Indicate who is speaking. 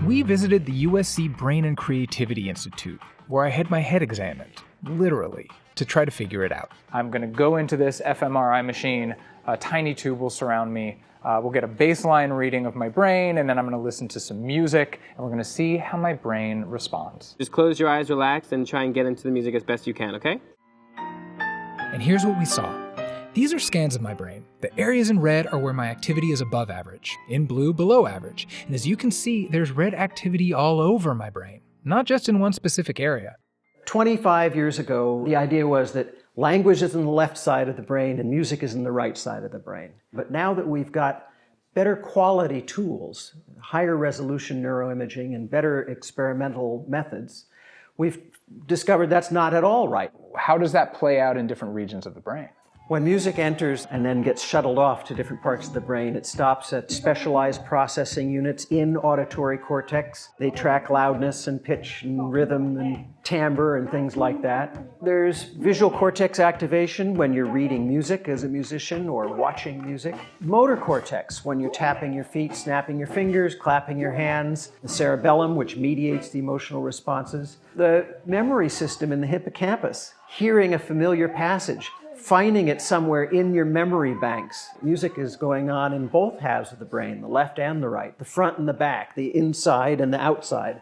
Speaker 1: we visited the USC Brain and Creativity Institute, where I had my head examined, literally, to try to figure it out. I'm going to go into this fMRI machine, a tiny tube will surround me, we'll get a baseline reading of my brain, and then I'm going to listen to some music, and we're going to see how my brain responds.
Speaker 2: Just close your eyes, relax, and try and get into the music as best you can, okay?
Speaker 1: And here's what we saw. These are scans of my brain. The areas in red are where my activity is above average, in blue below average. And as you can see, there's red activity all over my brain, not just in one specific area.
Speaker 3: 25 years ago, the idea was that language is in the left side of the brain and music is in the right side of the brain. But now that we've got better quality tools, higher resolution neuroimaging and better experimental methods, we've discovered that's not at all right.
Speaker 1: How does that play out in different regions of the brain?
Speaker 3: When music enters and then gets shuttled off to different parts of the brain, it stops at specialized processing units in auditory cortex. They track loudness and pitch and rhythm and timbre and things like that. There's visual cortex activation when you're reading music as a musician or watching music. Motor cortex when you're tapping your feet, snapping your fingers, clapping your hands. The cerebellum, which mediates the emotional responses. The memory system in the hippocampus, hearing a familiar passage, finding it somewhere in your memory banks. Music is going on in both halves of the brain, the left and the right, the front and the back, the inside and the outside.